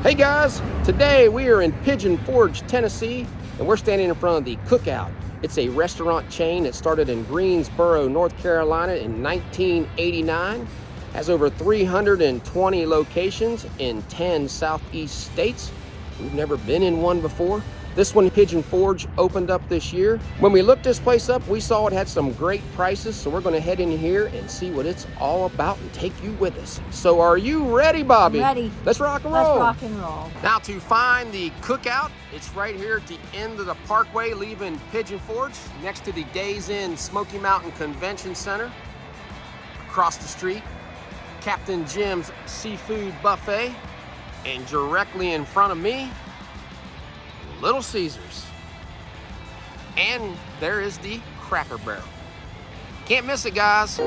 Hey guys, today we are in Pigeon Forge, Tennessee, and we're standing in front of the Cookout. It's a restaurant chain that started in Greensboro, North Carolina in 1989, has over 320 locations in 10 southeast states. We've never been in one before. This one, Pigeon Forge, opened up this year. When we looked this place up, we saw it had some great prices, so we're gonna head in here and see what it's all about and take you with us. So are you ready, Bobby? I'm ready. Let's rock and roll. Let's rock and roll. Now to find the Cookout, it's right here at the end of the parkway leaving Pigeon Forge, next to the Days Inn Smoky Mountain Convention Center. Across the street, Captain Jim's Seafood Buffet, and directly in front of me, Little Caesars. And there is the Cracker Barrel. Can't miss it, guys.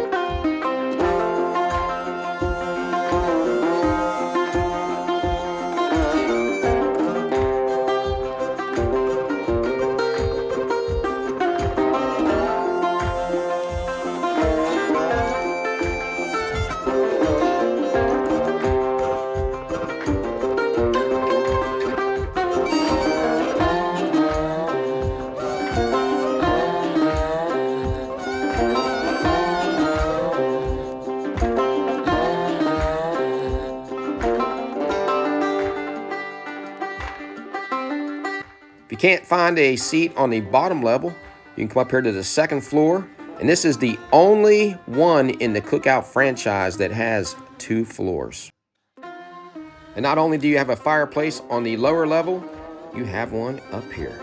If you can't find a seat on the bottom level, you can come up here to the second floor. And this is the only one in the Cookout franchise that has 2 floors. And not only do you have a fireplace on the lower level, you have one up here.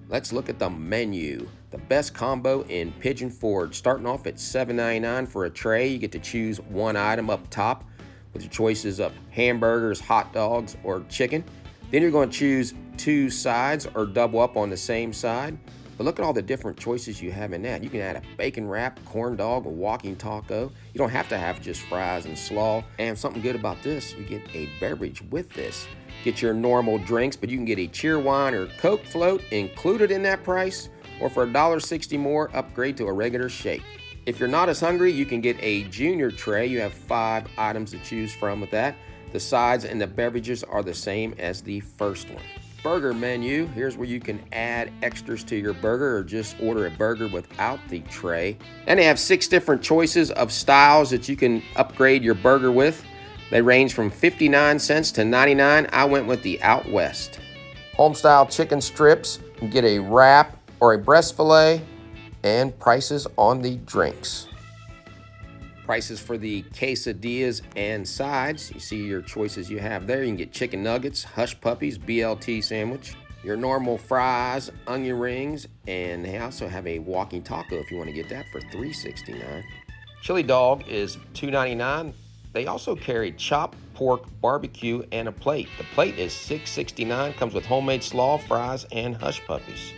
Let's look at the menu. The best combo in Pigeon Forge. Starting off at $7.99 for a tray. You get to choose one item up top with your choices of hamburgers, hot dogs, or chicken. Then you're going to choose 2 sides or double up on the same side. But look at all the different choices you have in that. You can add a bacon wrap, corn dog, a walking taco. You don't have to have just fries and slaw. And something good about this, you get a beverage with this. Get your normal drinks, but you can get a cheer wine or Coke float included in that price, or for $1.60 more, upgrade to a regular shake. If you're not as hungry, you can get a junior tray. You have 5 items to choose from with that. The sides and the beverages are the same as the first one. Burger menu, here's where you can add extras to your burger or just order a burger without the tray. And they have 6 different choices of styles that you can upgrade your burger with. They range from 59 cents to 99. I went with the Out West. Homestyle chicken strips, you can get a wrap or a breast fillet, and prices on the drinks. Prices for the quesadillas and sides. You see your choices you have there. You can get chicken nuggets, hush puppies, BLT sandwich, your normal fries, onion rings, and they also have a walking taco if you want to get that for $3.69. Chili dog is $2.99. They also carry chopped pork, barbecue, and a plate. The plate is $6.69, comes with homemade slaw, fries, and hush puppies.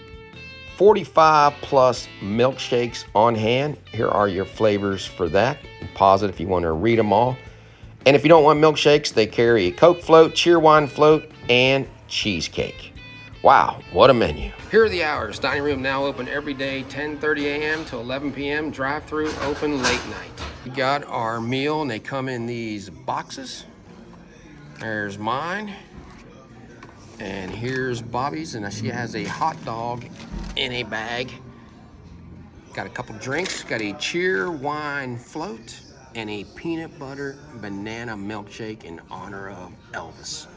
45 plus milkshakes on hand. Here are your flavors for that. Pause it if you want to read them all. And if you don't want milkshakes, they carry a Coke float, cheer wine float, and cheesecake. Wow, what a menu. Here are the hours. Dining room now open every day, 10:30 a.m. to 11 p.m. Drive-through open late night. We got our meal, and they come in these boxes. There's mine. And here's Bobby's, and she has a hot dog in a bag. Got a couple drinks, got a cheer wine float, and a peanut butter banana milkshake in honor of Elvis.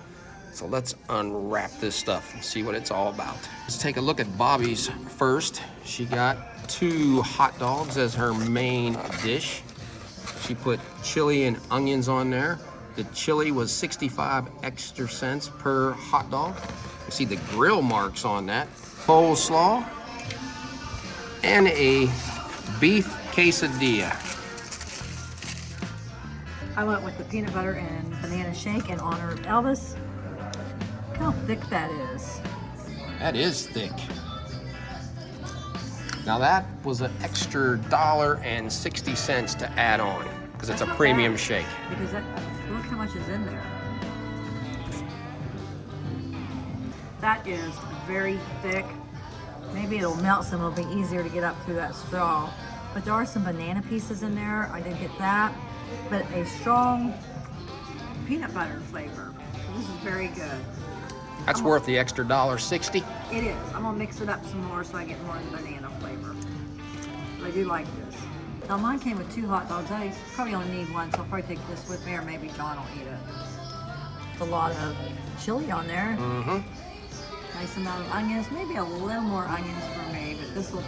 So let's unwrap this stuff and see what it's all about. Let's take a look at Bobby's first. She got 2 hot dogs as her main dish. She put chili and onions on there. The chili was 65 extra cents per hot dog. You see the grill marks on that. Coleslaw and a beef quesadilla. I went with the peanut butter and banana shake in honor of Elvis. Look how thick that is. That is thick. Now that was an extra $1.60 to add on because it's a premium shake. Because look how much is in there. That is very thick. Maybe it'll melt some, it'll be easier to get up through that straw. But there are some banana pieces in there, I did get that. But a strong peanut butter flavor. This is very good. That's worth the extra $1.60. It is. I'm gonna mix it up some more so I get more of the banana flavor. But I do like this. Now mine came with 2 hot dogs. I probably only need one, so I'll probably take this with me, or maybe John will eat it. A lot of chili on there. Nice amount of onions. Maybe a little more onions for me, but this will do.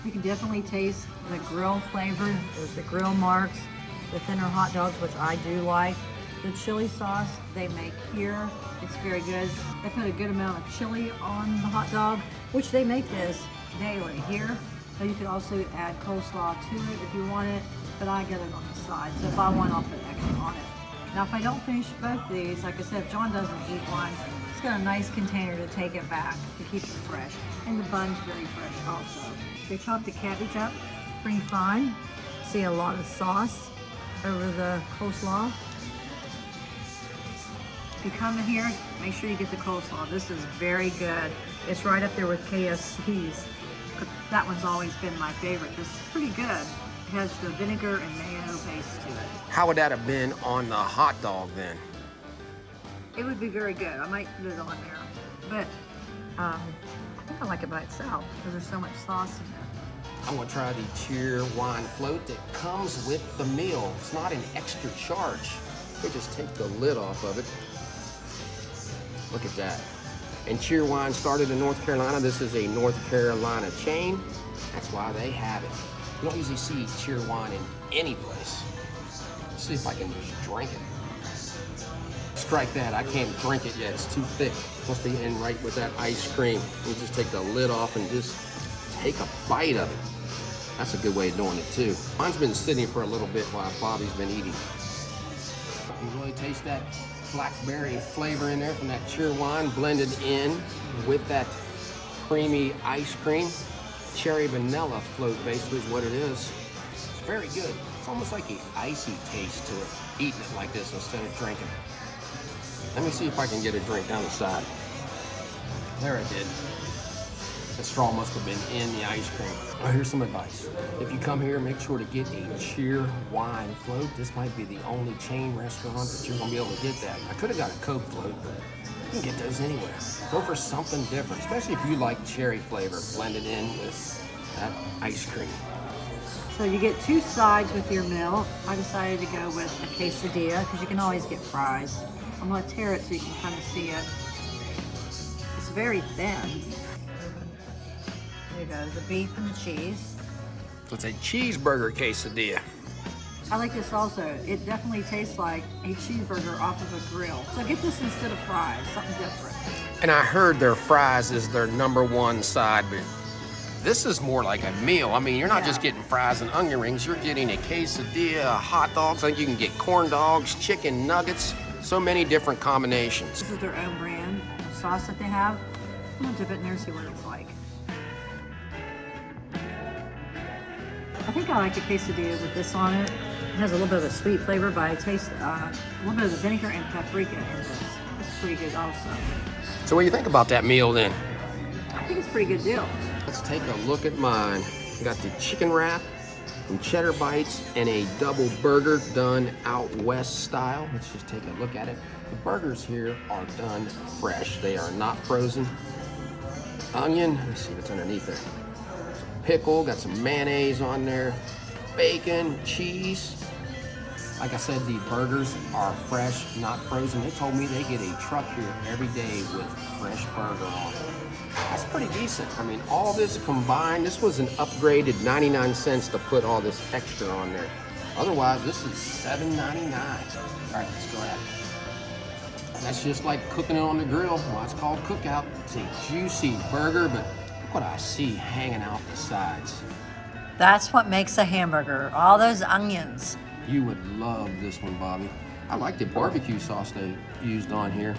You can definitely taste the grill flavor. There's the grill marks, the thinner hot dogs, which I do like. The chili sauce they make here, it's very good. They put a good amount of chili on the hot dog, which they make this daily here. So you could also add coleslaw to it if you want it, but I get it on the side. So if I want, I'll put extra on it. Now if I don't finish both these, like I said, if John doesn't eat one, it's got a nice container to take it back to keep it fresh. And the bun's very fresh also. They chopped the cabbage up pretty fine. See a lot of sauce over the coleslaw. If you come in here, make sure you get the coleslaw. This is very good. It's right up there with KFC's. That one's always been my favorite. This is pretty good. It has the vinegar and mayo base to it. How would that have been on the hot dog then? It would be very good. I might put it on there. But I think I like it by itself because there's so much sauce in it. I'm gonna try the cheer wine float that comes with the meal. It's not an extra charge. They just take the lid off of it. Look at that. And cheer wine started in North Carolina. This is a North Carolina chain. That's why they have it. You don't usually see cheer wine in any place. Let's see if I can just drink it. Strike that, I can't drink it yet. It's too thick. Must be in right with that ice cream. You just take the lid off and just take a bite of it. That's a good way of doing it too. Mine's been sitting for a little bit while Bobby's been eating. You really taste that blackberry flavor in there from that cheer wine blended in with that creamy ice cream. Cherry vanilla float basically is what it is. It's very good. It's almost like an icy taste to it, eating it like this instead of drinking it. Let me see if I can get a drink down the side. There I did. The straw must have been in the ice cream. Oh, here's some advice. If you come here, make sure to get a cheer wine float. This might be the only chain restaurant that you're gonna be able to get that. I could have got a Coke float, but you can get those anywhere. Go for something different, especially if you like cherry flavor blended in with that ice cream. So you get 2 sides with your meal. I decided to go with a quesadilla because you can always get fries. I'm gonna tear it so you can kind of see it. It's very thin. There you go, the beef and the cheese. So it's a cheeseburger quesadilla. I like this also. It definitely tastes like a cheeseburger off of a grill. So get this instead of fries, something different. And I heard their fries is their #1 side, but this is more like a meal. I mean, you're not just getting fries and onion rings, you're getting a quesadilla, hot dogs, like you can get corn dogs, chicken nuggets, so many different combinations. This is their own brand of sauce that they have. I'm gonna dip it in there and see what it's like. I think I like the quesadilla with this on it. It has a little bit of a sweet flavor, but I taste a little bit of the vinegar and paprika in this. It's pretty good also. So what do you think about that meal then? I think it's a pretty good deal. Let's take a look at mine. We got the chicken wrap, some cheddar bites, and a double burger done out west style. Let's just take a look at it. The burgers here are done fresh. They are not frozen. Onion, let me see what's underneath there. Pickle, got some mayonnaise on there, bacon, cheese. Like I said, the burgers are fresh, not frozen. They told me they get a truck here every day with fresh burger on it. That's pretty decent. I mean, all this combined, this was an upgraded 99 cents to put all this extra on there. Otherwise, this is $7.99. All right, let's go at it. That's just like cooking it on the grill. Well, it's called cookout. It's a juicy burger, but look what I see hanging out the sides. That's what makes a hamburger, all those onions. You would love this one, Bobby. I like the barbecue sauce they used on here.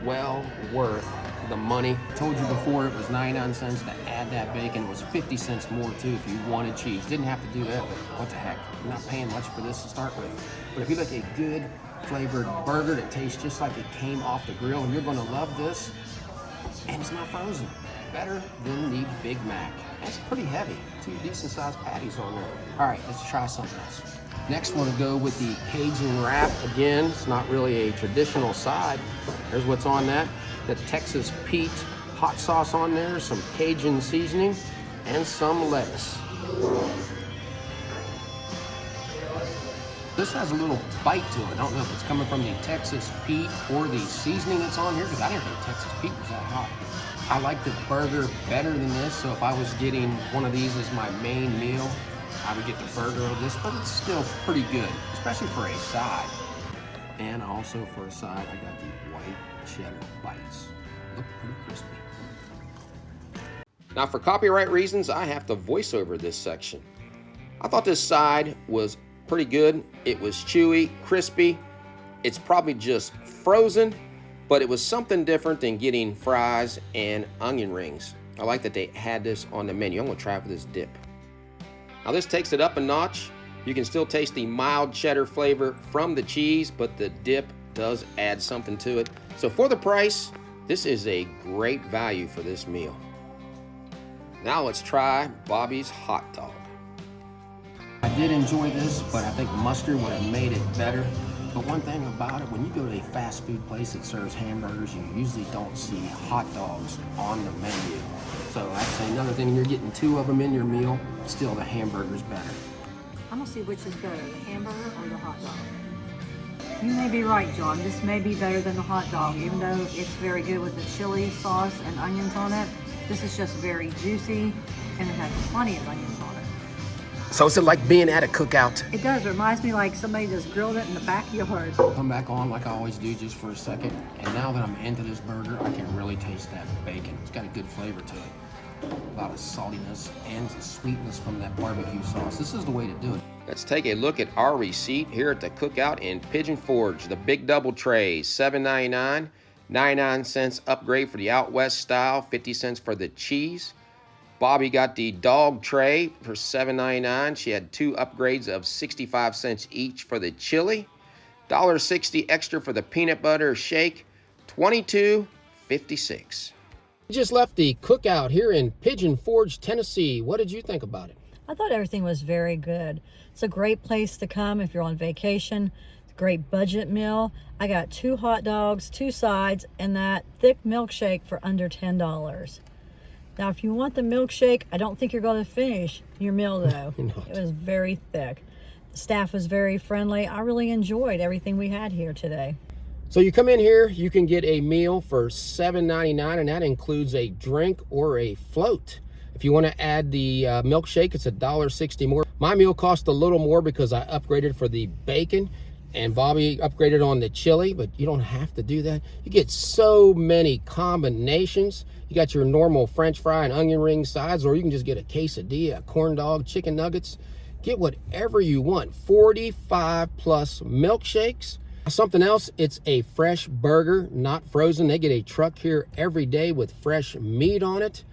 Well worth the money. I told you before it was 99 cents to add that bacon. It was 50 cents more too if you wanted cheese. Didn't have to do that, but what the heck? You're not paying much for this to start with. But if you like a good flavored burger that tastes just like it came off the grill, and you're gonna love this, and it's not frozen. Better than the Big Mac. That's pretty heavy. 2 decent sized patties on there. All right, let's try something else. Next, we're gonna go with the Cajun wrap. Again, it's not really a traditional side. Here's what's on that. The Texas Pete hot sauce on there, some Cajun seasoning, and some lettuce. This has a little bite to it. I don't know if it's coming from the Texas Pete or the seasoning that's on here, because I didn't think Texas Pete was that hot. I like the burger better than this, so if I was getting one of these as my main meal, I would get the burger of this, but it's still pretty good, especially for a side. And also for a side, I got the white cheddar bites. Look pretty crispy. Now for copyright reasons, I have to voice over this section. I thought this side was pretty good. It was chewy, crispy. It's probably just frozen, but it was something different than getting fries and onion rings. I like that they had this on the menu. I'm gonna try it with this dip. Now this takes it up a notch. You can still taste the mild cheddar flavor from the cheese, but the dip does add something to it. So for the price, this is a great value for this meal. Now let's try Bobby's hot dog. I did enjoy this, but I think mustard would have made it better. But one thing about it, when you go to a fast food place that serves hamburgers, you usually don't see hot dogs on the menu. So that's another thing, you're getting 2 of them in your meal, still the hamburger's better. I'm gonna see which is better, the hamburger or the hot dog. You may be right, John. This may be better than the hot dog, even though it's very good with the chili sauce and onions on it. This is just very juicy, and it has plenty of onions on it. So is it like being at a cookout? It does. It reminds me like somebody just grilled it in the backyard. Come back on like I always do just for a second. And now that I'm into this burger, I can really taste that bacon. It's got a good flavor to it. A lot of saltiness and sweetness from that barbecue sauce. This is the way to do it. Let's take a look at our receipt here at the cookout in Pigeon Forge. The big double trays, $7.99. 99 cents upgrade for the out west style, 50 cents for the cheese. Bobby got the dog tray for $7.99. She had 2 upgrades of 65 cents each for the chili. $1.60 extra for the peanut butter shake, $22.56. We just left the cookout here in Pigeon Forge, Tennessee. What did you think about it? I thought everything was very good. It's a great place to come if you're on vacation. It's a great budget meal. I got 2 hot dogs, 2 sides, and that thick milkshake for under $10. Now, if you want the milkshake, I don't think you're going to finish your meal, though. It was very thick. The staff was very friendly. I really enjoyed everything we had here today. So you come in here, you can get a meal for $7.99, and that includes a drink or a float. If you want to add the milkshake, it's $1.60 more. My meal cost a little more because I upgraded for the bacon, and Bobby upgraded on the chili, but you don't have to do that. You get so many combinations. You got your normal French fry and onion ring sides, or you can just get a quesadilla, a corn dog, chicken nuggets. Get whatever you want. 45 plus milkshakes. Something else, it's a fresh burger, not frozen. They get a truck here every day with fresh meat on it.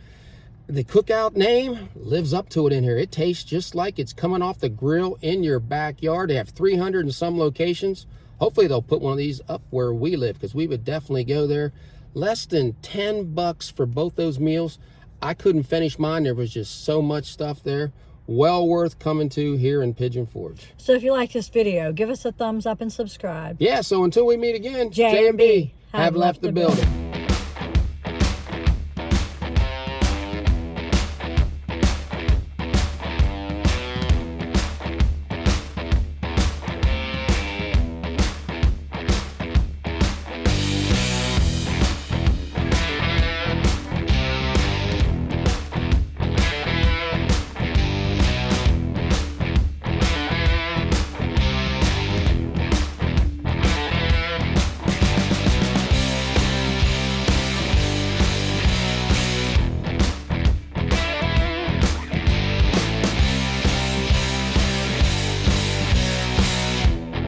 The cookout name lives up to it in here. It tastes just like it's coming off the grill in your backyard. They have 300 and some locations. Hopefully they'll put one of these up where we live, because we would definitely go there. Less than $10 for both those meals. I couldn't finish mine. There was just so much stuff there. Well worth coming to here in Pigeon Forge. So if you like this video, give us a thumbs up and subscribe. Yeah, so until we meet again, J&B have left the building.